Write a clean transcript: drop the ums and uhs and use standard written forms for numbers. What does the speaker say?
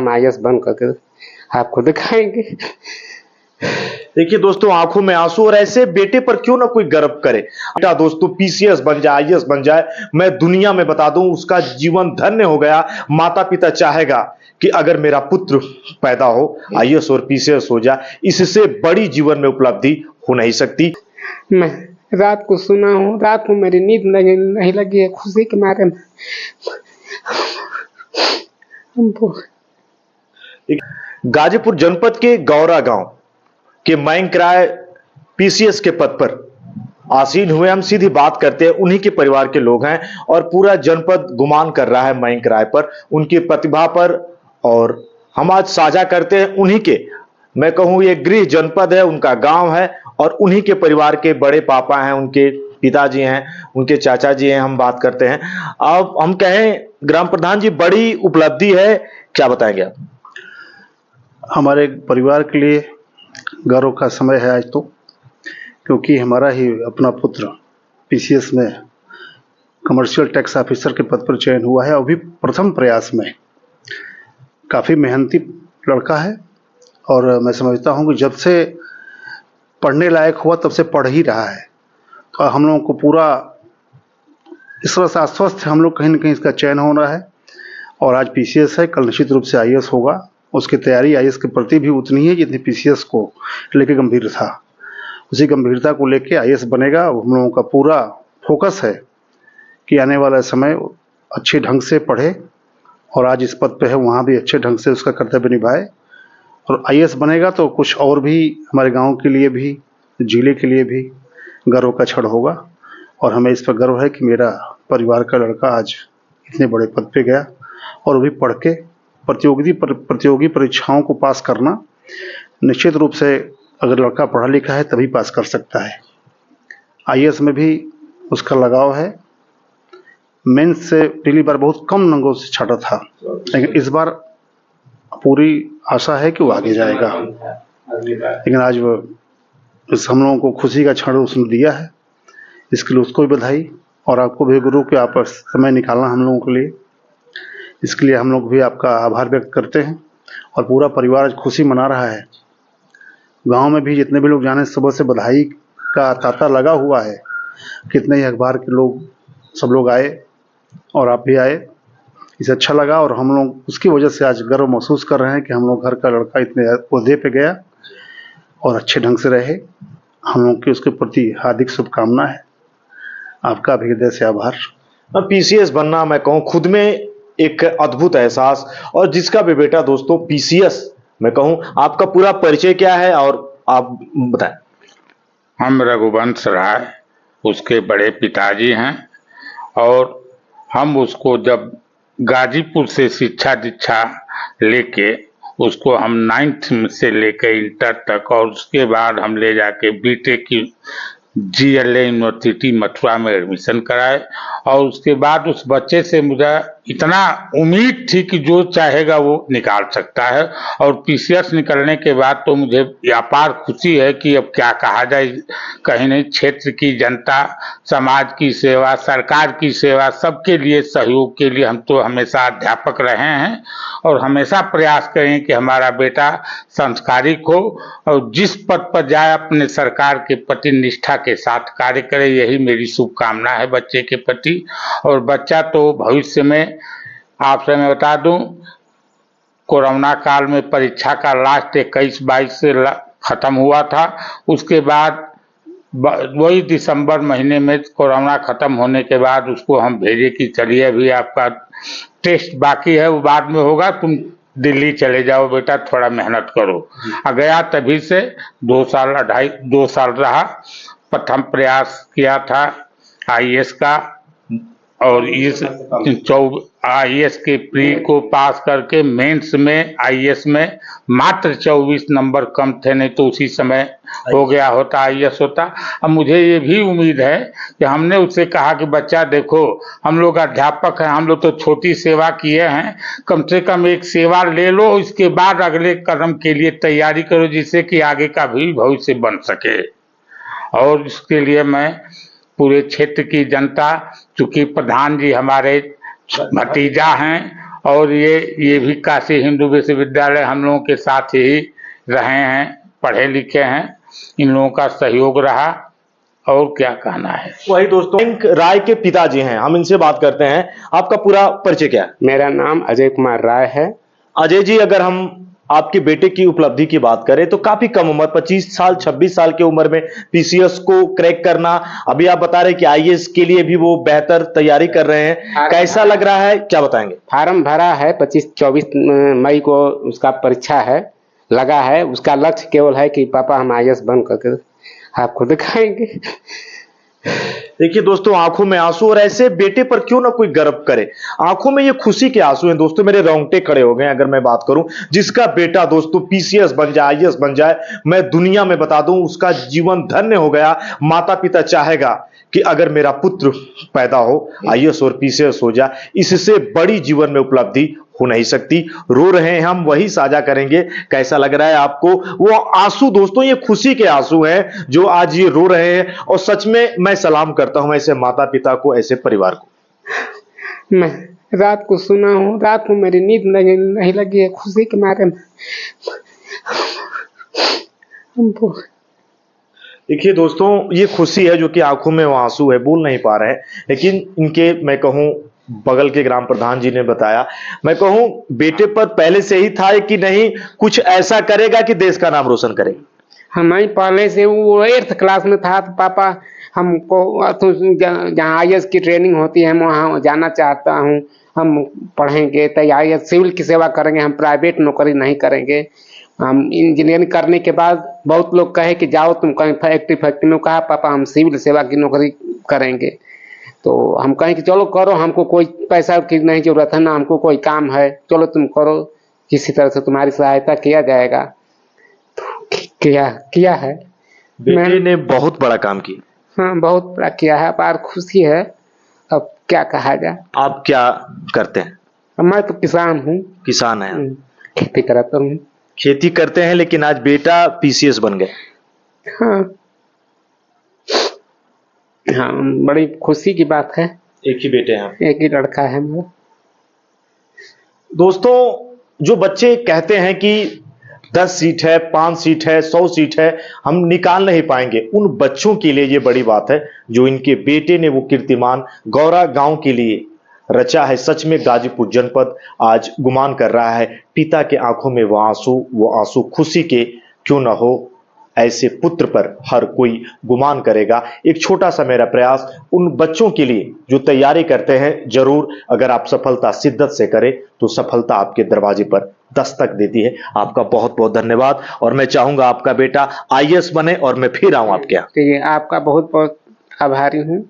हम आईएएस बन करके आपको दिखाएंगे। देखिए दोस्तों, आंखों में आंसू, और ऐसे बेटे पर क्यों ना कोई गर्व करे। बेटा दोस्तों पीसीएस बन जाए, आईएएस बन जाए, मैं दुनिया में बता दूं उसका जीवन धन्य हो गया। माता पिता चाहेगा कि अगर मेरा पुत्र पैदा हो, आईएएस और पीसीएस हो जाए, इससे बड़ी जीवन में उपलब्धि हो नहीं सकती। मैं रात को सुना हूँ, रात को मेरी नींद नहीं लगी है खुशी के मारे में। गाजीपुर जनपद के गौरा गांव के मयंक राय पीसीएस के पद पर आसीन हुए। हम सीधी बात करते हैं, उन्हीं के परिवार के लोग हैं और पूरा जनपद गुमान कर रहा है मयंक राय पर, उनकी प्रतिभा पर, और हम आज साझा करते हैं उन्हीं के, मैं कहूं ये गृह जनपद है, उनका गांव है और उन्हीं के परिवार के बड़े पापा हैं, उनके पिताजी हैं, उनके चाचा जी हैं। हम बात करते हैं, अब हम कहें ग्राम प्रधान जी, बड़ी उपलब्धि है, क्या बताएंगे आप? हमारे परिवार के लिए गर्व का समय है आज तो, क्योंकि हमारा ही अपना पुत्र पीसीएस में कमर्शियल टैक्स ऑफिसर के पद पर चयन हुआ है। अभी प्रथम प्रयास में काफ़ी मेहनती लड़का है और मैं समझता हूं कि जब से पढ़ने लायक हुआ तब से पढ़ ही रहा है। तो हम लोगों को पूरा इस तरह से आश्वस्त है हम लोग, कहीं ना कहीं इसका चयन हो रहा है और आज पीसीएस है, कल निश्चित रूप से आईएएस होगा। उसकी तैयारी आईएएस के प्रति भी उतनी है जितनी पीसीएस को लेकर गंभीर था। उसी गंभीरता को लेकर आईएएस बनेगा। हम लोगों का पूरा फोकस है कि आने वाला समय अच्छे ढंग से पढ़े और आज इस पद पे है वहाँ भी अच्छे ढंग से उसका कर्तव्य निभाए और आईएएस बनेगा तो कुछ और भी हमारे गांव के लिए भी, जिले के लिए भी गर्व का क्षण होगा। और हमें इस पर गर्व है कि मेरा परिवार का लड़का आज इतने बड़े पद पे गया और वो भी पढ़ के प्रतियोगी परीक्षाओं को पास करना। निश्चित रूप से अगर लड़का पढ़ा लिखा है तभी पास कर सकता है। आईएएस में भी उसका लगाव है। मेंस से पिछली बार बहुत कम नंबरों से छाटा था, लेकिन इस बार पूरी आशा है कि वो आगे जाएगा। लेकिन आज वो हम लोगों को खुशी का क्षण उसने दिया है, इसके लिए उसको भी बधाई और आपको भी गुरु के आप समय निकालना हम लोगों के लिए, इसके लिए हम लोग भी आपका आभार व्यक्त करते हैं। और पूरा परिवार आज खुशी मना रहा है। गांव में भी जितने भी लोग जाने, सुबह से बधाई का तांता लगा हुआ है। कितने ही अखबार के लोग, सब लोग आए और आप भी आए, इसे अच्छा लगा और हम लोग उसकी वजह से आज गर्व महसूस कर रहे हैं कि हम लोग घर का लड़का इतने ओहदे पे गया और अच्छे ढंग से रहे। हम लोग की उसके प्रति हार्दिक शुभकामना है। आपका भी हृदय से आभार। पीसीएस बनना, मैं कहूँ खुद में एक अद्भुत एहसास, और जिसका भी बेटा दोस्तों पीसीएस, मैं कहूँ आपका पूरा परिचय क्या है और आप बताएं। हम रघुवंश राय उसके बड़े पिताजी हैं और हम उसको जब गाजीपुर से शिक्षा दीक्षा लेके उसको हम 9th से लेकर इंटर तक और उसके बाद हम ले जाके बीटेक की जीएलए यूनिवर्सिटी मथुरा में एडमिशन कराए। और उसके बाद उस बच्चे से मुझे इतना उम्मीद थी कि जो चाहेगा वो निकाल सकता है, और पीसीएस निकलने के बाद तो मुझे अपार खुशी है कि अब क्या कहा जाए, कहीं नहीं, क्षेत्र की जनता, समाज की सेवा, सरकार की सेवा, सबके लिए सहयोग के लिए हम तो हमेशा अध्यापक रहे हैं और हमेशा प्रयास करें कि हमारा बेटा संस्कारिक हो और जिस पद पर जाए अपने सरकार के प्रति निष्ठा के साथ कार्य करे। यही मेरी शुभकामना है बच्चे के प्रति। और बच्चा तो भविष्य में, आपसे मैं बता दूं, कोरोना काल में परीक्षा का लास्ट 21-22 से खत्म हुआ था। उसके बाद वही दिसंबर महीने में कोरोना खत्म होने के बाद उसको हम भेजे कि चलिए अभी आपका टेस्ट बाकी है, वो बाद में होगा, तुम दिल्ली चले जाओ बेटा, थोड़ा मेहनत करो। गया तभी से 2 साल रहा। प्रथम प्रयास किया था आईएएस का और इस आईएएस के प्री को पास करके मेंस में आईएएस में मात्र 24 नंबर कम थे, नहीं तो उसी समय हो गया होता, आईएएस होता। अब मुझे ये भी उम्मीद है कि हमने उससे कहा कि बच्चा देखो, हम लोग अध्यापक हैं, हम लोग तो छोटी सेवा किए हैं, कम से कम एक सेवा ले लो, इसके बाद अगले कदम के लिए तैयारी करो जिससे कि आगे का भी भविष्य बन सके। और इसके लिए मैं पूरे क्षेत्र की जनता, चूंकि प्रधान जी हमारे भतीजा हैं और ये भी काशी हिंदू विश्वविद्यालय हम लोगों के साथ ही रहे हैं, पढ़े लिखे हैं, इन लोगों का सहयोग रहा। और क्या कहना है। वही दोस्तों मयंक राय के पिताजी हैं, हम इनसे बात करते हैं। आपका पूरा परिचय क्या है? मेरा नाम अजय कुमार राय है। अजय जी, अगर हम आपके बेटे की उपलब्धि की बात करें तो काफी कम उम्र 25 साल 26 साल की उम्र में पीसीएस को क्रैक करना, अभी आप बता रहे हैं कि आईएएस के लिए भी वो बेहतर तैयारी कर रहे हैं, कैसा लग रहा है, क्या बताएंगे? फार्म भरा है, 25-24 मई को उसका परीक्षा है, लगा है। उसका लक्ष्य केवल है कि पापा हम आईएएस बन करके आपको दिखाएंगे। देखिए दोस्तों, आंखों में आंसू, और ऐसे बेटे पर क्यों ना कोई गर्व करे। आंखों में ये खुशी के आंसू हैं दोस्तों, मेरे रोंगटे खड़े हो गए अगर मैं बात करूं। जिसका बेटा दोस्तों पीसीएस बन जाए, आईएएस बन जाए, मैं दुनिया में बता दूं उसका जीवन धन्य हो गया। माता पिता चाहेगा कि अगर मेरा पुत्र पैदा हो, आईएएस और पीसीएस हो जाए, इससे बड़ी जीवन में उपलब्धि हो नहीं सकती। रो रहे हैं हम, वही साझा करेंगे। कैसा लग रहा है आपको? वो आंसू दोस्तों, ये खुशी के आंसू हैं जो आज ये रो रहे हैं। और सच में मैं सलाम करता हूं ऐसे माता पिता को, ऐसे परिवार को। मैं रात को सुना हूँ, रात को मेरी नींद नहीं लगी है खुशी के मारे में। देखिए दोस्तों, ये खुशी है जो कि आंखों में वो आंसू है, बोल नहीं पा रहे हैं। लेकिन इनके, मैं कहूं, बगल के ग्राम प्रधान जी ने बताया, मैं कहूं बेटे पर पहले से ही था कि नहीं कुछ ऐसा करेगा कि देश का नाम रोशन करेगा। हमारी पहले से वो 8th क्लास में था तो पापा हमको तो जहाँ आईएएस की ट्रेनिंग होती है वहाँ जाना चाहता हूँ, हम पढ़ेंगे तैयारी सिविल की सेवा करेंगे, हम प्राइवेट नौकरी नहीं करेंगे। हम इंजीनियरिंग करने के बाद बहुत लोग कहे कि जाओ तुम कहीं फैक्ट्री में, कहा पापा हम सिविल सेवा की नौकरी करेंगे। तो हम कहें कि चलो करो, हमको कोई पैसा की नहीं जरूरत है, ना हमको कोई काम है, चलो तुम करो, किसी तरह से तुम्हारी सहायता किया जाएगा। तो किया है। बेटे ने बहुत बड़ा काम किया। हाँ, बहुत बड़ा किया है, अपार खुशी है। अब क्या कहा जाए। आप क्या करते हैं? मैं तो किसान हूँ। किसान है, खेती करता हूँ। खेती करते हैं, लेकिन आज बेटा पीसीएस बन गए। हाँ हाँ, बड़ी खुशी की बात है। एक ही बेटे हैं? एक ही लड़का है मेरा। दोस्तों, जो बच्चे कहते हैं कि 10 सीट है, 5 सीट है, 100 सीट है, हम निकाल नहीं पाएंगे, उन बच्चों के लिए ये बड़ी बात है जो इनके बेटे ने वो कीर्तिमान गौरा गांव के लिए रचा है। सच में गाजीपुर जनपद आज गुमान कर रहा है। पिता के आंखों में वो आंसू खुशी के क्यों ना हो, ऐसे पुत्र पर हर कोई गुमान करेगा। एक छोटा सा मेरा प्रयास उन बच्चों के लिए जो तैयारी करते हैं, जरूर अगर आप सफलता शिद्दत से करें तो सफलता आपके दरवाजे पर दस्तक देती है। आपका बहुत बहुत धन्यवाद, और मैं चाहूंगा आपका बेटा आईएएस बने और मैं फिर आऊं आपके यहाँ। ठीक है, आपका बहुत बहुत आभारी हूँ।